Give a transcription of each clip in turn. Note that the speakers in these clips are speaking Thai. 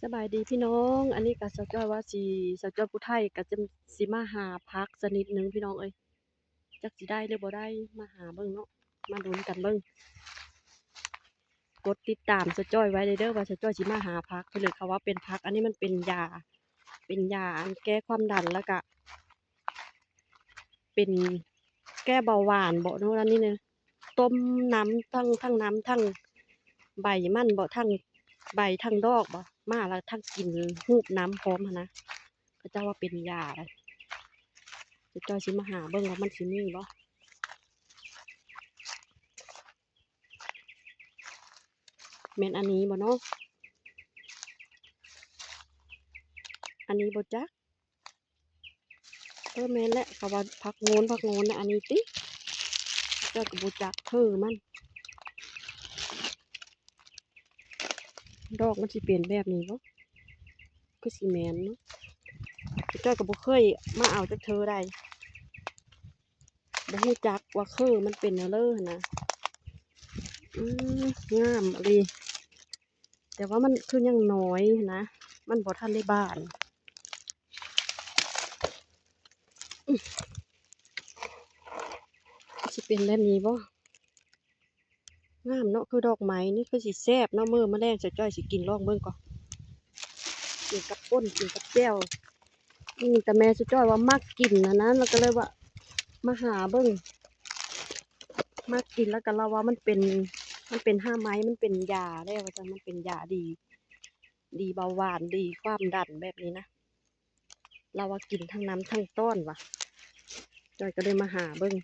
สบายดีพี่น้องอันนี้ก็สาวจ้อยว่าสิสาวจ้อยผู้ไทยก็จะสิมาหาพักสักนิดหนึ่งพี่น้องเอ้ยจักสิได้หรือบ่ได้มาหาเบิ่งเนาะมาลุ้นกันเบิ่งกดติดตามสาวจ้อยไว้เด้อว่าสาวจ้อยสิมาหาพักเพิ่นเลยเขาว่าเป็นพักอันนี้มันเป็นยาอันแก้ความดันแล้วก็เป็นแก้เบาหวานบ่เนาะอันนี้เนี่ยต้มน้ำทั้งน้ำทั้งใบมันบ่ทั้งใบทั้งดอกบ่มาแล้วทั้งกินฮูบน้ำพร้อมหั้นนะเขาเจ้าว่าเป็นยา เดี๋ยวจอยสิมาหาเบิ่งว่ามันสิมีบ่แม่นอันนี้บ่เนาะอันนี้บ่จักแม่นแหละเขาว่าผักโงนนะอันนี้ติเจ้าก็บ่จักมันดอกมันสิเป็นแบบนี้บ่คือสิแม่นเนาะจ้อยก็บ่เคยมาเอาจักได้บ่ฮู้จักว่ามันเป็นแนวหั้นนะอืงามอีหลีแต่ว่ามันคือยังน้อยนะมันบ่ทันได้บานสิเป็นแบบนี้บ่งามเนาะคือดอกไม้นี่คือสิแซ่บเนาะมื้อแมลงจ้อยสิกินลองเบิ่งก่อนกินกับป่นกินกับแจ่วแต่แม่จ้อยว่ามักกินนะแล้วก็เลยว่ามาหาเบิ่งมักกินแล้วก็เราว่ามันเป็นห้าไม้มันเป็นยาได้ว่าจังมันเป็นยาดีเบาหวานดีความดันแบบนี้นะเราว่ากินทั้งน้ำทั้งต้นว่ะจ้อยก็เลยมาหาเบิ่ง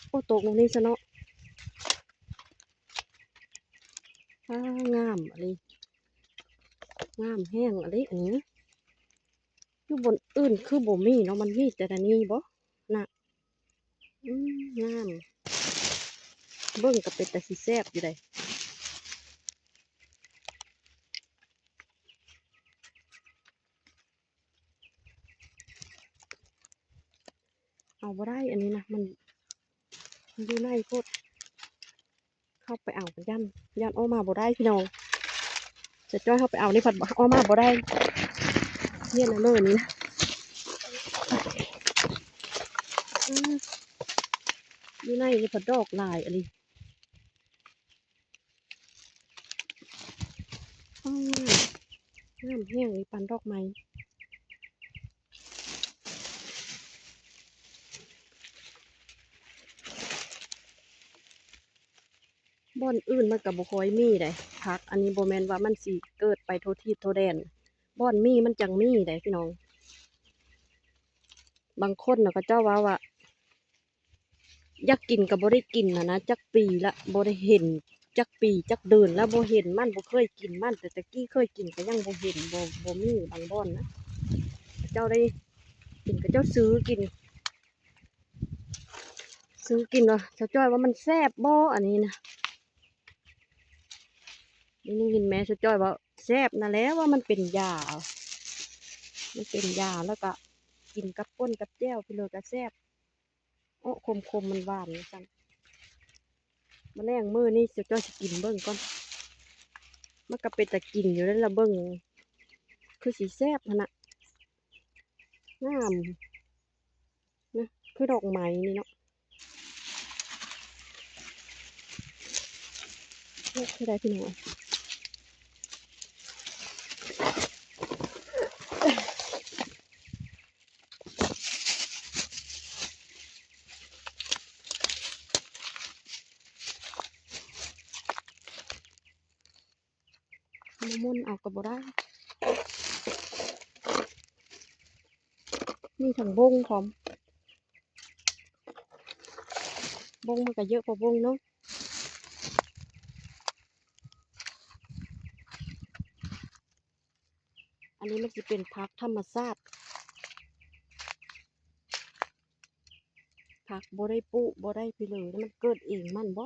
โอ้ตกลงนี่ซะเนาะงามอะไรงามแห้งอะไรอันนี้อยู่บนอื่นคือบ่มีเนาะมันมีแต่อันนี้บ่น่ะงามเบิ่งก็เป็นแต่สิแซ่บอยู่ได้เอาบ่ได้อันนี้นะมันอยู่ในโคตรเข้าไปเอากันยันออกมาบ่ได้พี่น้องจะจ้อยเข้าไปเอานี่ผัดออกมาบ่ได้เนี่ยนะเลยนี่นะอยู่ในนี่ผัดดอกลายอะไรงามแห้งปันดอกไม้บ่อนอื่นมันกับบ่ค่อยมีได้พักอันนี้บ่แม่นว่ามันสิเกิดไปทั่วทิศทั่วแดนบ่อนมีมันจังมีได้พี่น้องบางคนน่ะก็เจ้าว่าอยากกินก็บ่ได้กินนะจักปีละบ่ได้เห็นจักปีจักเดือนแล้วบ่เห็นมันบ่เคยกินมันแต่ตะกี้เคยกินก็ยังบ่เห็นบ่มีบางบ่อนนะเจ้าได้กินก็เจ้าซื้อกินว่าเจ้าจ้อยว่ามันแซ่บบ่อันนี้นะนี่ยินแม่เจ้าจ้อยว่าแซ่บนั่นแหละว่ามันเป็นยาแล้วก็กินกับป่นกับแจ่วไปเลยก็แซ่บโอ้คมมันหวานจังแมลงมื้อนี้เจ้าจ้อยสิกินเบิ่งก่อนมันก็เป็นตะกินอยู่แล้วละเบิ่งคือสิแซ่บหั่นน่ะงามนะคือดอกไม้นี่เนาะคือได้พี่น้องมุนเอาก็บ่ได้มีทั้งบงพร้อมบงมันก็เยอะกว่าบงเนาะอันนี้มันสิเป็นผักธรรมชาติผักบ่ได้ปลูกบ่ได้ไปเลยมันเกิดเองมันบ่